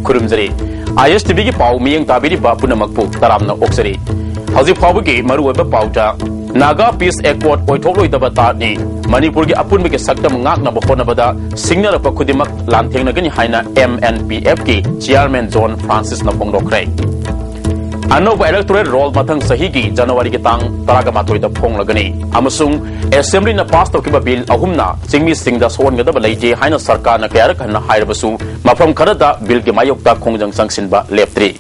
खुरुमजरी ISTV की पाव मियंग ताबिरी बापुन मकपु तरामना ओक्सरी हौजी फावगी मरुवेब पाउटा Naga piece acquired ओइथोलोइदबा तानी मणिपुर की अपुन के सक्तम ngakna बखोनबदा सिग्नल खुदिमक लांथेंगनगनि हाइना MNPF की चेयरमैन जॉन फ्रांसिस न फोंगदोखरे अनोबा इलेक्टोरल रोल मथंग सही की जनवरी के तांग तरागा माथोइदा फोंगलगनि अमसुंग असेंबली न पास तौकिबा बिल अहुमना चिंगमी सिंगदा सोनगदबा लेजे हाइना सरकार न कयारक हन्ना हाइरबसु मफम खरदा बिल के मायोक्ता खोंजंग संगसिनबा लेप्त्री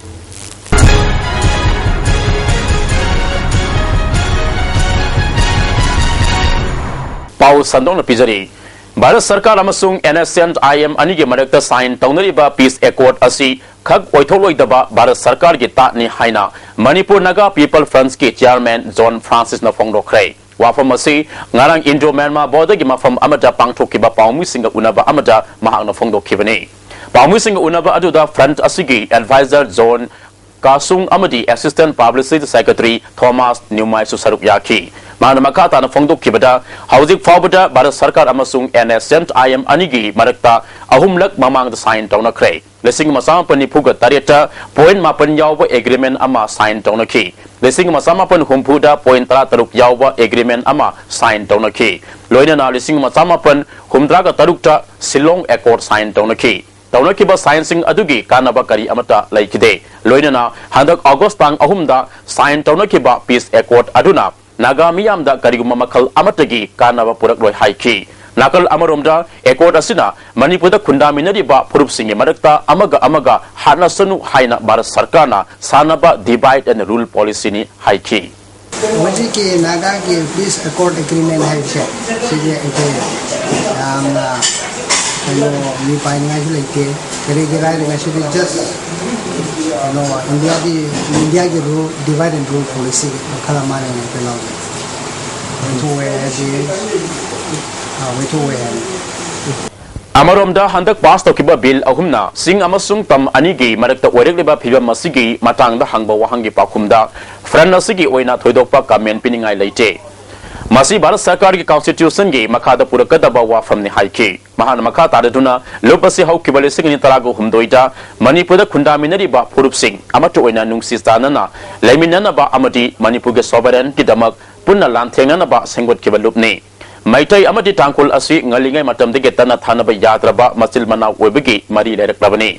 पाउ संदोंग पिजरी भारत सरकार अमसुंग NSNIM अनि के मरक्ता साइन तौनरिबा पीस एक्वार्ड असी खग ओइथोलोइदबा भारत सरकार की तानी हाइना मणिपुर नागा पीपल फ्रंट्स के चेयरमैन जॉन फ्रांसिस न फोंगदोखरे वाफम असी ngarang इंडो म्यांमार बॉर्डर की मफम अमदा पांगथोकिबा पाउमिसिंग उनबा अमदा महांग न फोंगदोखिबनी पाउमिसिंग उनबा अदुदा फ्रंट असी की एडवाइजर जॉन कासुंग अमदी assistant publicity secretary Thomas Newmai सुसरुक याखी मान मकाता न फोंगदोखिबदा हौजिक फावबदा भारत सरकार अमसुंग NSNIM अनिगी मरक्ता अहुमलक ममांग साइन तौनखरे लिसिंग मसामपन निफुग तरेटा पॉइंट मापन याव एग्रीमेंट अमा साइन तौनखी लिसिंग मसामपन हुमफुदा पॉइंट 33 याव एग्रीमेंट अमा साइन तौनखी लोइनना लिसिंग मसामपन हुमद्रागा तरुकटा सिलोंग एक्वार्ड साइन तौनखी तौनखिबा साइंसिंग अदुगी कानबा करी अमता लैखिदे लोइनना हंदक अगस्त तांग अहुमदा साइन तौनखिबा पीस एक्वार्ड अदुना नागा मियामदा करिगुमा मखल अमतगी कानबा पुरक लोय हाइखी नाकल अमरोमदा एक्वार्ड असिना मणिपुरदा खुंदामिनरिबा फुरुपसिंगे मरक्ता अमगा हानसनु हाइना भारत सरकारना सानबा डिवाइड एंड रूल पॉलिसी नि हाइखी वजी के नागा के पीस एक्वार्ड एग्रीमेंट है छे सिजे एते यामना हेलो मी पाइंगा लेके करी के राय लेगा सिजे जस्ट नो इंडिया की rule divide and rule policy खला माने ने पेलाव तो वे अमरोमदा हंदक पास तौकिबा बिल अहुमना सिंग अमसुंग तम अनिगी मरक्ता ओइरेगलिबा फिबम मसिगी मतंगदा हंगबा वहांगी पाखुमदा फ्रंट असिगी ओइना थोइदोकपा कमेंट पिनिंगाई लेते मसी भारत सरकार की कॉन्स्टिट्यूशन की मखादा पुरकदबा वाफम ने हाइखी महान मखा तादुना लोपसे हौकिबले सिंगनि तरागो हुमदोइदा मणिपुरदा खुंदामिनरिबा फुरुपसिंग अमत ओइना नुंगसिस्तानना लेमिननबा अमदि मणिपुर के सोवरेन की दमक पुन्ना लांथेंगनबा सेंगोटकिबा लुपने मैतई अमदि तांकुल असि ngaligai matamdege tana thanaba yadraba machil mana oibagi mari leiraklabani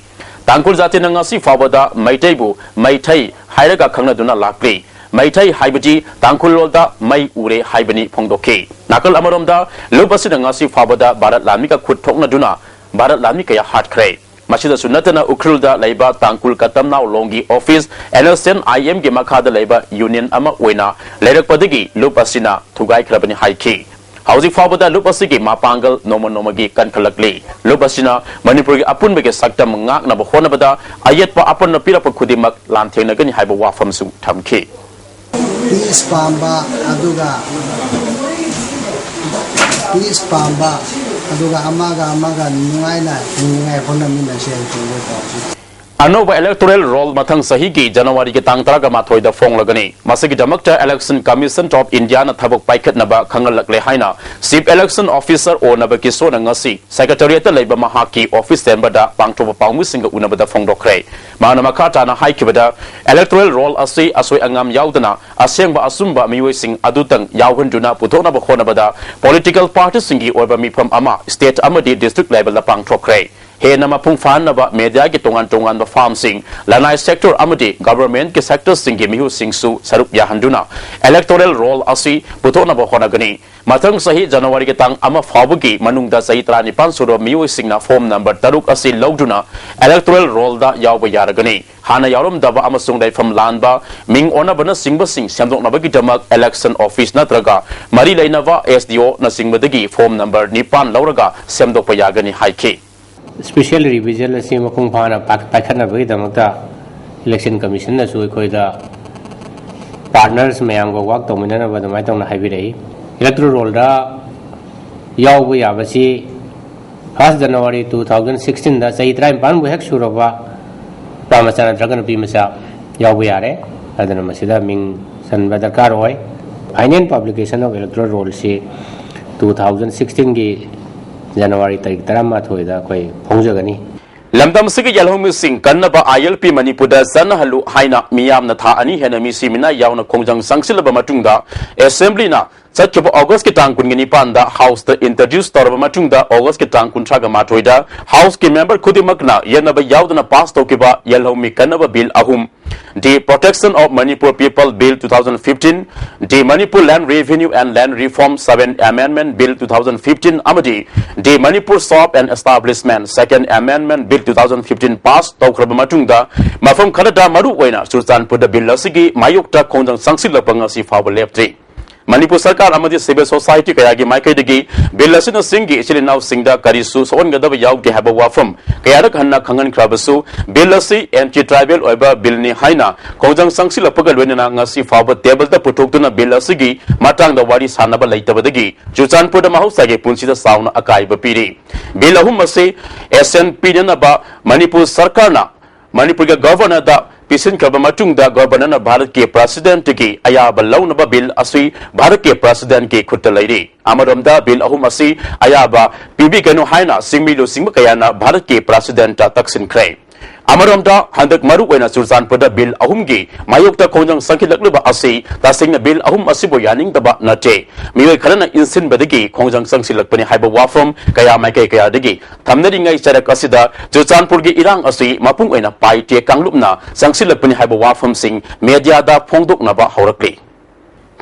Tankul जाति नंगासी फावदा मैतैबु मैथै हाइरगा खंगनदुना लाक्री मैथै हाइबजी तांकुल लोलदा मै उरे हाइबनी फोंदोके नाकल अमरोमदा लोबसि नंगासी फावदा भारत लामिका खुद थोकनदुना भारत लामिका या हाटख्रे मसिदा सुनतना उखरुलदा लैबा तांकुल कतमनाव लोंगी ऑफिस NSNIM के मखादा लैबा यूनियन अमा ओइना लेरकपदगी लोबसिना थुगाइख्रबनी हाइखी हौजी फावदा लुपसी की मापांगल नोमोगी कनखलकली लुपसिना मणिपुर की अपुन के सक्तम ngakna बखोनबदा अयतपा अपन पिरप खुदिमक लांथेंगनगनि हाइबा वाफमसु थमखी पीस पांबा अदुगा अमागा नुआइना निंगाय फोनमिना शेयर तो अनोबा इलेक्टोरल रोल मथंग सही की जनवरी के तांग तरागा माथोइदा फोंगलगनि मसिगी दमकता इलेक्शन कमीशन ऑफ इंडिया न थबक पाइखतनबा खंगलकले हाइना चीफ इलेक्शन ऑफिसर ओनबा की सोनंगसी सेक्रेटरीट लेबा महाकी ऑफिस तेंबदा पांगथोबा पाउमुसिंग उनबदा फोंगदोखरे मानमा खाताना हाइखिबदा इलेक्टोरल रोल असि असोय अंगाम याउदना असेंबा असुंबा मियोइसिंग अदुतंग यावहनदुना पुथोनबा खोनबदा पॉलिटिकल पार्टी सिंगी ओबा मिफम अमा स्टेट अमदि डिस्ट्रिक्ट लेवल दा पांगथोखरे हे नमा पुंगफानबा मीडिया के तोंगान फार्म सिंग लनाई सेक्टर अमदि गवर्नमेंट के सेक्टर सिंगी मिहु सिंगसु सरुप याहंदुना इलेक्टोरल रोल असि पुथोनबा होनगनि मथंग सही जनवरी के तांग अमा फावगी मनुंगदा सही 35 सुरो मिहु सिंगना फॉर्म नंबर 3 असि लौदुना इलेक्टोरल रोल दा यावबा यारगनि हाना यारमदबा अमसुंग दैफम लानबा मिंग ओनबना सिंगबा सिंग सेमदोकनबगी दमक इलेक्शन ऑफिस नत्रगा मरी लेनबा SDO न सिंगबदगी फॉर्म नंबर 9 लौरगा सेमदोकपा यागनि हाइखी स्पेशल रिविजन असी मपुंग फाना पाखनबगी दमकता इलेक्शन कमीशन नसु अखोइदा पार्टनर्स मयाम को वर्क तौमिननबा दमाय तौना हाइबिरई इलेक्टोरल रोल दा यावबु याबसी 1 जनवरी 2016 दा सही 35 बु हेक सुरबा पामचा नत्रगन पिमसा यावबु यारे अदना मसिदा मिंग सनबा दरकार होय final publication of electoral roll से 2016 की जनवरी तारीख 13 कोई फोंजगनी Lamdam Sigi Yalhom Sing, Kanaba ILP Manipuda, Sanahalu, Haina, Miam Nata, Ani, Henami Simina, Yauna Kongjang Sangsilaba Matunda, Assembly na. Such of August Kitang Kungini Panda, House the introduced Torba Matunda, August Kitang Kuntraga Matoida, House Ki member Kudimakna, Yanaba Yaudana Past Tokiba, Yellow Mikanaba Bill Ahum, the Protection of Manipur People Bill 2015, the Manipur Land Revenue and Land Reform 7 Amendment Bill 2015 Amadi, the Manipur Shop and Establishment 2nd Amendment Bill 2015 passed Tokraba Matunda, Mafam Kanada Maru Wena, Sultan Puda Bill Lasigi, Mayukta Konjang Sangsila Pangasi Fawa Lepti. Manipur Sarkar amadi civil society kaya gi maikai degi bilasina singi ichilinaw singda karisu son gadaba yawgi haba wafam kaya hanna khangan krabasu bilasi anti tribal oiba bilni haina kongjang sangsila pagal wenna ngasi fawa table da putoktuna bilasi gi matang da wari sanaba laitabadagi Chuchanpur da mahausa ge punsida sauna akai ba piri bilahum mase SNP na ba Manipur Sarkar na Manipur ga governor da Pisin Kabamatung da governor Bharat ke president ki ayaba lawnaba bill asi Bharat ke president ke khutalairi amaramda bill ahum asi ayaba pibi kanu haina singmilu singba kayana Bharat ke president ta taksin krai amaramda handak maru wena Sultan pada bill ahum gi mayokta konjang sangkilakluba asi tasingna bill ahum asi boyaning daba nate miwe kharana insin badagi konjang sangsilakpani haiba wafam kaya maikai kaya dagi thamnari ngai charak asida Sultanpur gi irang asi mapung wena paite kanglupna sangsilakpani haiba wafam sing media da phongdokna ba haurakli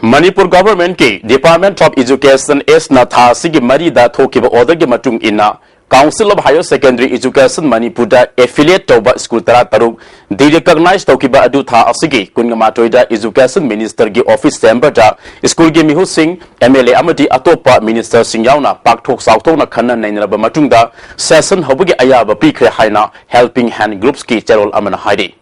Manipur government ki Department of Education is na tha sigi mari da thokiba order gi matung ina Council of Higher Secondary Education Manipur da affiliate toba school tara taruk de recognize tokiba adu tha asigi kungamatoida Education Minister gi office chamber da school gi mihu sing MLA amati atopa minister sing yauna pakthok sauthok na khanna nainaba matungda session hobugi ayaba pikre haina helping hand groups ki cherol amana haidi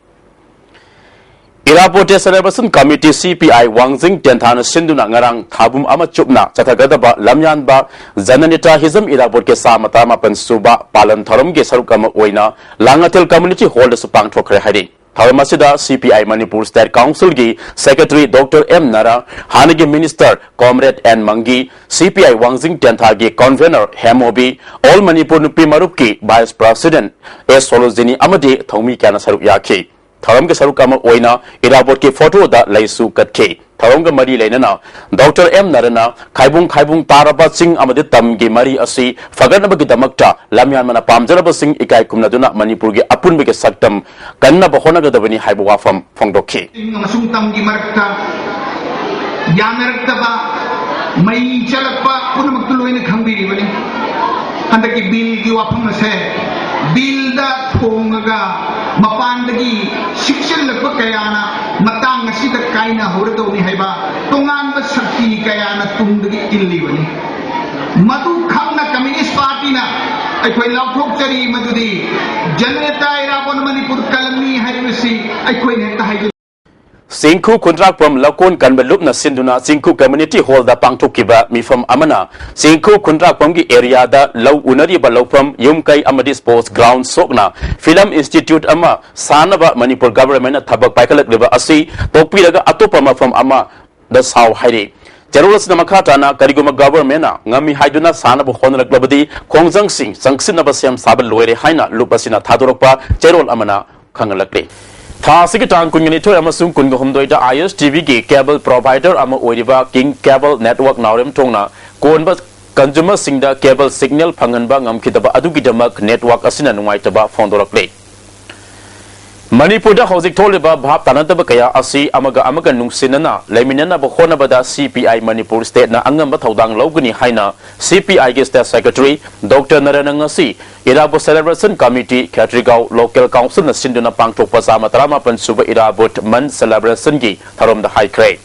Irapote Celebration Committee CPI Wangjing Tenthana Sinduna Ngarang Thabum Amachupna Chathagadaba Lamyan ba Zananita Hism Irapot ke Samata Mapan Suba Palan Tharam ge Sarukama Oina Langatel Community Hall Supang Thokre Hari Thamasida CPI Manipur State Council gi Secretary Dr. M Nara Hanagi Minister Comrade N Mangi CPI Wangjing Tentha gi Convener Hemobi All Manipur Nupi Marup ki Vice President S Solozini Amadi Thomi Kana Saruk Yaki Tharam ke sarukama oina irabot ke photo da laisu katke tharam ga mari leinana Dr. M Narana khaibung taraba sing amade tam ge mari asi faganaba gi damakta lamyan mana pamjaraba sing ikai kumnaduna Manipur ge apun ge saktam kanna bahona ga dabani haibu wafam phongdokhi amasung tam gi marakta yanarakta ba mai chalakpa punamak tuloina khambiri bani handaki bill gi wafam se bill da thongaga Mapandagi Shikshan Lapa Kayana Matang Sita Kaina Horadoni Haiba Tongan Sakti Kayana Tundagi Illivani Madu Kamna Communist Party na I quite love Hokari Madudi Janata Irapon Manipur Kalami Haivasi I quite Heta Singku kontrak from Lakon Kanbalup na Sinduna Singku Community Hall da Pangtokiba Mifam Amana Singku kontrak from the area da Law Unari Balaw from Yumkai Amadi Sports Ground Sokna Film Institute Ama Sanaba Manipur Government Tabak Paikalak River Asi Tokpiraga Atopama from Ama the Sao Haidi Terrorist Namakata na Kariguma Government Ngami Haiduna Sanaba Honor Globadi Kongjang Sing Sangsinaba Siam Sabal Loere Haina Lupasina Tadoropa Terror Amana Kangalakli Thasikitang Kungini Toy Amasung Kungahumdoida ISTV ki cable provider Ama Oidiva King Cable Network Naurem Tongna Konba consumer singda cable signal Panganba Ngam Adugidamak network Asina Numaitaba Fondorakle Manipur da Hosik Toliba Bhab Tanataba Kaya Asi Amaga Nungsinana Leminana Bohona Bada CPI Manipur State na Angam Bathodang Logani Haina CPI State Secretary Dr. Naranangasi Irabo Celebration Committee Katrigao Local Council na Sinduna Pangtok Pasama Trama Pansuba Irabot Man Celebration Gi Tharom the High Cray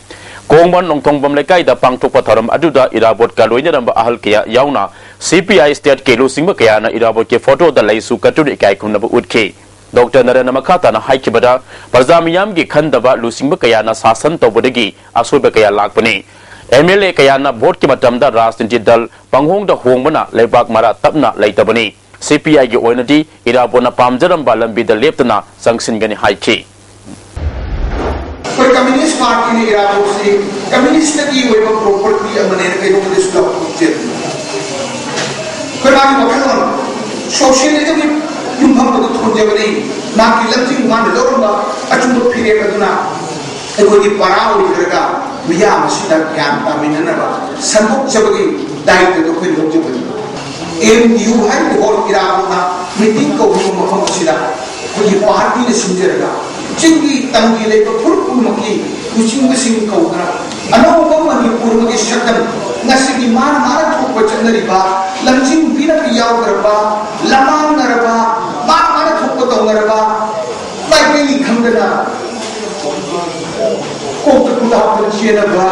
Kongman Nongtong Bamlekai da Pangtok Patharam Aduda Irabot Kaloina Namba Ahal Kaya Yauna CPI State Kelu Singba Kaya na Irabot ke photo da Laisu Katuri Kai Kumnaba Udke Dr. Narana Makata na Haikibada Parzamiyam gi Khandaba Lusingba Kaya na Sasan Tobodagi Asuba Kaya Lakpani MLA Kaya na Vote ki matamda Rajniti Dal Panghong da Hongbana Lebak Mara Tapna Laitabani CPI gi Oinadi Irabona Pamjaram Balambi da Leptana Sangsin Gani Haiki Communist Party ni Irabo si Communist ki way property ang manera kayo ko this block object. Kaya ang Socialism ꯌꯨꯝꯐꯝ ꯑꯗꯨ ꯊꯣꯟꯖꯕꯅꯤ ꯃꯥꯒꯤ ꯂꯝꯖꯤꯡ ꯃꯥꯅ ꯂꯧꯔꯝꯕ ꯑꯆꯨꯝꯕ ꯐꯤꯔꯦꯞ ꯑꯗꯨꯅ ꯑꯩꯈꯣꯏꯒꯤ ꯄꯔꯥ ꯑꯣꯏꯈ꯭ꯔꯒ ꯃꯤꯌꯥꯝ ꯑꯁꯤꯗ ꯒ꯭ꯌꯥꯟ ꯇꯥꯃꯤꯟꯅꯅꯕ ꯁꯟꯗꯣꯛꯆꯕꯒꯤ ꯗꯥꯏꯇꯗꯨ ꯑꯩꯈꯣꯏ ꯂꯧꯖꯕꯅꯤ MDU ꯍꯥꯏꯔꯤꯕ ꯍꯣꯜ ꯏꯔꯥꯕꯣꯠꯅ ꯃꯤꯇꯤꯡ ꯀꯧꯈꯤꯕ ꯃꯐꯝ ꯑꯁꯤꯗ ꯑꯩꯈꯣꯏꯒꯤ ꯄꯥꯔꯇꯤꯅ ꯁꯤꯟꯖꯔꯒ ꯆꯤꯡꯒꯤ ꯇꯝꯒꯤ ꯂꯩꯕ ꯐꯨꯔꯨꯞ ꯄꯨꯝꯅꯃꯛꯀꯤ ꯂꯨꯆꯤꯡꯕꯁꯤꯡ ꯀꯧꯗꯨꯅ ꯑꯅꯧꯕ ꯃꯅꯤꯄꯨꯔ ꯑꯃꯒꯤ ꯁꯛꯇꯝ ꯉꯁꯤꯒꯤ ꯃꯥꯅ ꯊꯣꯛꯄ ꯆꯠꯅꯔꯤꯕ ꯂꯝꯖꯤꯡ ꯄꯤꯔꯛꯄ ꯌꯥꯎꯗ꯭ꯔꯕ ꯂꯃꯥꯡꯅꯔꯕ ꯃꯥꯅ ꯊꯣꯛꯄ ꯇꯧꯅꯔꯕ ꯃꯥꯏꯀꯩ ꯈꯪꯗꯅ ꯀꯣꯛꯇ ꯈꯨꯗꯥꯞꯇ ꯆꯦꯟꯅꯕ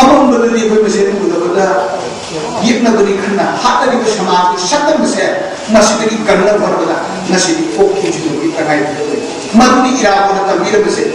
ꯑꯃꯝꯕꯗꯗꯤ ꯑꯩꯈꯣꯏ ꯃꯁꯦꯟ ꯎꯅꯕꯗ ꯌꯦꯛꯅꯕꯅꯤ ꯈꯟꯅ ꯍꯥꯠꯅꯔꯤꯕ ꯁꯃꯥꯖꯒꯤ ꯁꯛꯇꯝ ꯑꯁꯦ ꯃꯁꯤꯗꯒꯤ ꯀꯟꯅꯕ ꯍꯣꯠꯅꯕꯗ ꯉꯁꯤꯗꯤ ꯀꯣꯛꯈꯤꯁꯤꯗꯒꯤ ꯇꯉꯥꯏꯐꯗꯦ ꯃꯗꯨꯗꯤ ꯏꯔꯥꯕꯣꯠꯅ ꯇꯝꯕꯤꯔꯕꯁꯦ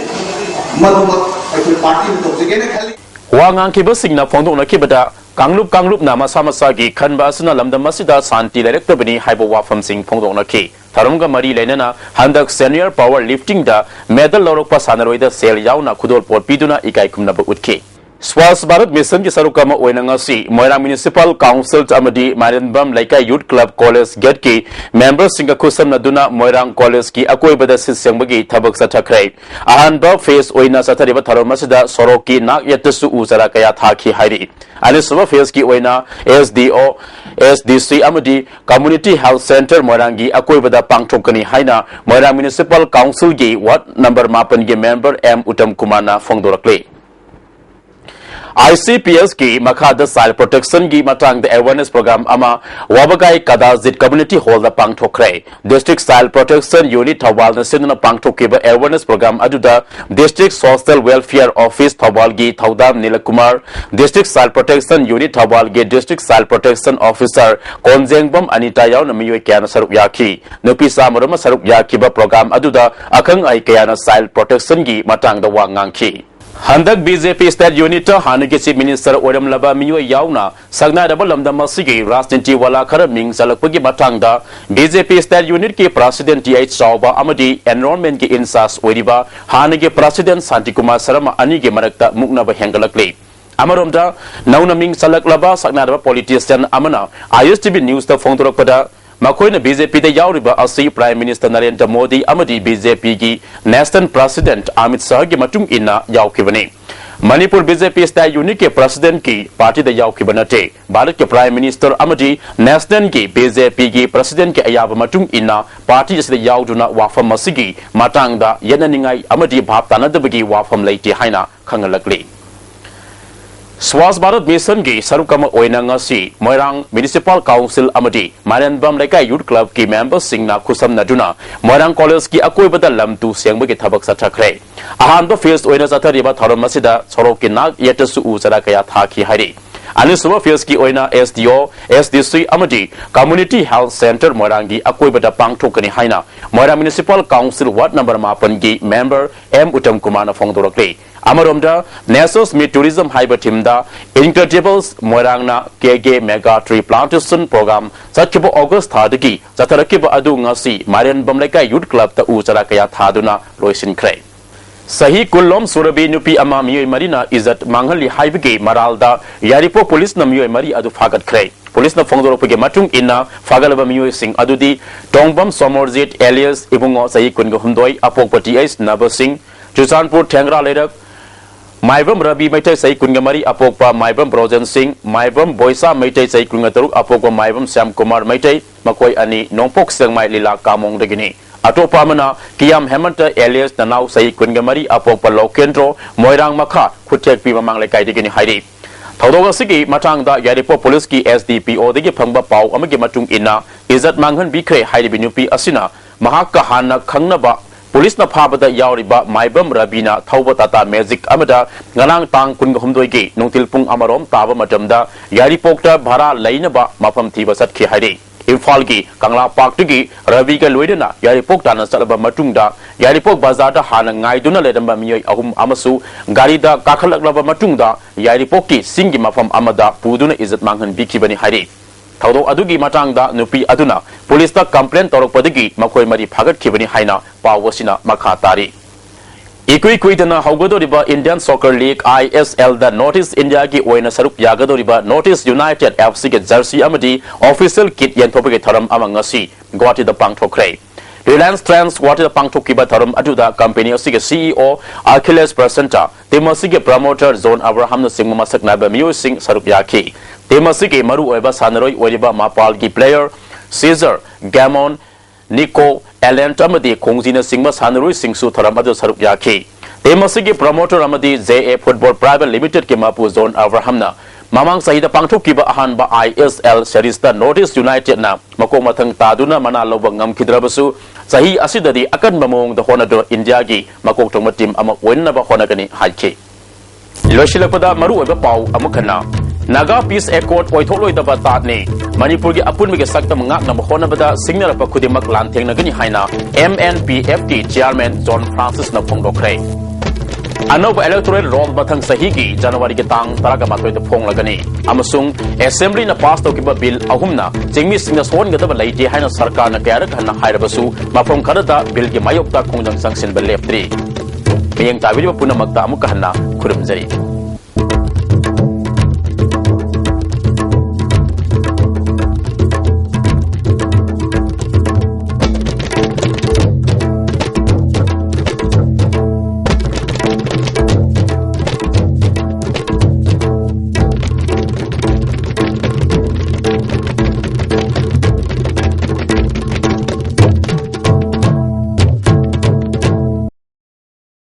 ꯃꯗꯨꯃꯛ ꯑꯩꯈꯣꯏ ꯄꯥꯔꯇꯤꯅ ꯇꯧꯖꯒꯦꯅ ꯈꯜꯂꯤ ꯋꯥ ꯉꯥꯡꯈꯤꯕꯁꯤꯡꯅ ꯐꯣꯡꯗꯣꯛꯅꯈꯤꯕꯗ ꯀꯥꯡꯂꯨꯞꯅ ꯃꯁꯥ ꯃꯁꯥꯒꯤ ꯈꯟꯕ ꯑꯁꯤꯅ ꯂꯝꯗꯝ ꯑꯁꯤꯗ ꯁꯥꯟꯇꯤ ꯂꯩꯔꯛꯇꯕꯅꯤ ꯍꯥꯏꯕ ꯋꯥꯐꯝꯁꯤꯡ ꯐꯣꯡꯗꯣꯛꯅꯈꯤ ꯊꯧꯔꯝꯒ ꯃꯔꯤ ꯂꯩꯅꯅ ꯍꯟꯗꯛ ꯁꯦꯅꯤꯌꯔ ꯄꯥꯋꯔ ꯂꯤꯐꯇꯤꯡꯗ ꯃꯦꯗꯜ ꯂꯧꯔꯛꯄ ꯁꯥꯟꯅꯔꯣꯏꯗ ꯁꯦꯜ ꯌꯥꯎꯅ ꯈꯨꯗꯣꯜꯄꯣꯠ ꯄꯤꯗꯨꯅ ꯏꯀꯥꯏ ꯈꯨꯝꯅꯕ ꯎꯠꯈꯤ ꯁ꯭ꯋꯥꯁ ꯚꯥꯔꯠ ꯃꯤꯁꯟꯒꯤ ꯁꯔꯨꯛ ꯑꯃ ꯑꯣꯏꯅ ꯉꯁꯤ ꯃꯣꯏꯔꯥꯡ ꯃ꯭ꯌꯨꯅꯤꯁꯤꯄꯥꯜ ꯀꯥꯎꯟꯁꯤꯜ ꯑꯃꯗꯤ ꯃꯥꯏꯔꯦꯟꯕꯝ ꯂꯩꯀꯥꯏ ꯌꯨꯠ ꯀ꯭ꯂꯕ ꯀꯣꯂꯦꯖ ꯒꯦꯠꯀꯤ ꯃꯦꯝꯕꯔꯁꯤꯡꯒ ꯈꯨꯠꯁꯝꯅꯗꯨꯅ ꯃꯣꯏꯔꯥꯡ ꯀꯣꯂꯦꯖꯀꯤ ꯑꯀꯣꯏꯕꯗ ꯁꯤꯠ ꯁꯦꯡꯕꯒꯤ ꯊꯕꯛ ꯆꯠꯊꯈ꯭ꯔꯦ ꯑꯍꯥꯟꯕ ꯐꯦꯁ ꯑꯣꯏꯅ ꯆꯠꯊꯔꯤꯕ ꯊꯧꯔꯝ ꯑꯁꯤꯗ ꯁꯣꯔꯣꯛꯀꯤ ꯅꯥꯛ ꯌꯦꯠꯇꯁꯨ ꯎ ꯆꯥꯔꯥ ꯀꯌꯥ ꯊꯥꯈꯤ ꯍꯥꯏꯔꯤ ꯑꯅꯤꯁꯨꯕ ꯐꯦꯁꯀꯤ ꯑꯣꯏꯅ SDO SDC ꯑꯃꯗꯤ ꯀꯝꯃꯨꯅꯤꯇꯤ ꯍꯦꯜꯊ ꯁꯦꯟꯇꯔ ꯃꯣꯏꯔꯥꯡꯒꯤ ꯑꯀꯣꯏꯕꯗ ꯄꯥꯡꯊꯣꯛꯀꯅꯤ ꯍꯥꯏꯅ ꯃꯣꯏꯔꯥꯡ ꯃ꯭ꯌꯨꯅꯤꯁꯤꯄꯥꯜ ꯀꯥꯎꯟꯁꯤꯜꯒꯤ ꯋꯥꯔꯗ ꯅꯝꯕꯔ 9ꯒꯤ ꯃꯦꯝꯕꯔ M ꯎꯇꯝ ꯀꯨꯃꯥꯔꯅ ꯐꯣꯡꯗꯣꯔꯛꯂꯤ ICPS की मखादा चाइल्ड प्रोटेक्शन की मतंग अवेयरनेस प्रोग्राम अमा वाबगाई कदाजित कम्युनिटी हॉल दा पांगथोखरे district child protection unit Thoubal न सिनना पांगथोखिबा अवेयरनेस प्रोग्राम अदुदा district social welfare office Thoubal की Thoudam Neelkumar district child protection unit Thoubal के district child protection officer Konjengbam Anita याव न मियोय क्याना सरुक याखी नुपी सामरम सरुक याखिबा प्रोग्राम अदुदा अखंग आई क्याना चाइल्ड प्रोटेक्शन की मतंग दा वांगांखी हंदक बीजेपी स्टेट यूनिट हानगी चीफ मिनिस्टर ओरमलबा मियोय यावना सगनादबा लमदम मसिगी राजनीति वाला खर मिंग चलकपगी मतंगदा बीजेपी स्टेट यूनिट के प्रेसिडेंट टीएच चावबा अमदी एनवायरनमेंट की इंचार्ज ओरिबा हानगी प्रेसिडेंट शांति कुमार शर्मा अनिगे मरकता मुकनबा हेंगलकले अमरोमदा नौना मिंग चलकलबा सगनादबा पॉलिटिशियन अमना ISTV न्यूज दा फोंदोरकपदा मखोइना बीजेपी दा यावरिबा असि प्राइम मिनिस्टर नरेंद्र मोदी अमदी बीजेपी की नेशनल प्रेसिडेंट अमित शाह की मतुंग इन्ना यावखिबने मणिपुर बीजेपी स्टेट यूनिट के प्रेसिडेंट की पार्टी दा यावखिबा नते भारत के प्राइम मिनिस्टर अमदी नेशनल की बीजेपी की प्रेसिडेंट के अयाब मतुंग इन्ना पार्टी जसिदा यावदुना वाफम मसिगी मतंगदा येननिंगाई अमदी भाव तानदबगी वाफम लेते हाइना खंगलकली स्वास भारत मिशन की सरुकम ओइनंगसी Moirang municipal council अमदी मारेनबम Leikai youth club की मेंबर्स सिंगना खुसमनदुना मोइरांग कॉलेज की अकोइबदा लमतु सेंबगी थबक सथखरे अहानबो फेस ओइना सथरिबा थरम मसिदा सरोक की नाग येतसु उजरा कया थाखी हारि अनिसुबा फेस की ओइना SDO SDC अमदी कम्युनिटी हेल्थ सेंटर मोइरांगी अकोइबदा पांगथोकनी हाइना Moirang municipal council ward number 9 की मेंबर M उतम कुमार फोंदोरकले अमरोमदा नेशनल स्मिथ टूरिज्म हाइबा टीमदा इनक्रेडिबल्स मोइरांगना केगे मेगा ट्री प्लांटेशन प्रोग्राम चटकिबो अगस्त थादगी चतरकिबो अदु ngasi Marenbam Leikai youth club ता उचरा कया थादुना लोइसिनख्रे सही कुल्लोम सुरबी नुपी अमा मियोय मरीना इज्जत मांगली हाइबगे मरालदा यारिपो पुलिस न मियोय मरी अदु फागतख्रे पुलिस न फोंदोरपगे मतुंग इन्ना फागलबा मियोय सिंह अदुदी टोंगबम सोमोरजित एलियस इबुंगो सही कुनगो हुमदोय अपोकपति एस नब सिंह चुचानपुर ठेंगरा लेरक माइबम रवि मैठै सही कुनगमरी अपोकपा माइबम ब्रोजन सिंह माइबम बोइसा मैठै सही कुनगतरुक अपोकपा माइबम श्याम कुमार मैठै मकोय अनि नोंपोक सेंगमाय लीला कामोंगदगिनी अटोपा अमना कियाम हेमंत एलियस ननाव सही कुनगमरी अपोकपा लोकेंद्रो मोइरांग मखा खुथेकपी ममांग लेकाइदगिनी हाइरि थौदोग असिगी मतंगदा यारिपो पुलिस की SDPO दगी फंगबा पाउ अमगी मतुंग इन्ना इज्जत मांगहन बिख्रे हाइरिबि नुपी असिना महाक हाना खंगनबा पुलिस न फाबदा यावरिबा माइबम रबीना थौबा टाटा मैजिक अमदा गनांग तांग कुनग हुमदोइगे नुंतिल पुंग अमरोम ताबा मतमदा यारिपोकटा भारा लैनबा मफम थीबा सटखि हाइरे इम्फाल की कंगला पार्कटगी रवि का लोइदना यारिपोक ताना चलबा मतुंगदा यारिपोक बाजारदा हाना ngaiduna ledamba miyoi ahum amasu garida kakhalakaba matungda यारिपोक की सिंगी मफम अमदा पुदुना इज्जत मांगहन बिखिबनी हाइरे थौदो अदुगी मतंगदा नुपी अदुना पुलिस ता कंप्लेन तौरपदगी मखोय मरी फागतखिबनी हाइना पावसिना मखा तारी Ikui kuitana haugadoriba Indian Soccer League ISL da Northeast India ki oina sarup yagadoriba Northeast United FC ke jersey amadi official kit yentopege tharam amangasi Guwahati da pangthokre. Reliance Trans Guwahati da pangthokiba tharam aduda company asige CEO Achilles Presenter Temasige promoter Zone Abraham na singma masak naba Miu Singh sarup yaki. Temasige maru oiba sanaroi oiba mapal ki player Caesar Gamon Nico Allen amadi Kongjina Singma Sanarui Singsu Tharamadu Sarup Yaki. Temasigi promoter Amadi ZA Football Private Limited ke Mapu Zone Abrahamna. Mamang Sahida Pangtukiba Ahan ba ISL Serista Northeast United na Makomatang Taduna Manalobang Ngam Kidrabasu Sahi Asidadi Akan Mamong the Honado India gi Makoktomatim Amak Wenaba Honagani Haiki. Loshilakpada Maru Pau Amakana. Naga Peace Accord oitholoi da batatni Manipur gi apun mi ge sakta mangak na mahona bada signal pa kudimak lanteng na gani haina MNPFT chairman John Francis na phongdokre Anoba electoral roll bathang sahigi January ge tang taraga matoi da phong lagani amasung assembly na pass tokiba bill ahumna jingmi singna son ga da laite haina sarkar na kayar khanna hairabasu mafom kharada bill ge mayokta khongjang sangsin ba leptri meyang tawiri ba punamakta amuka hanna khurumjari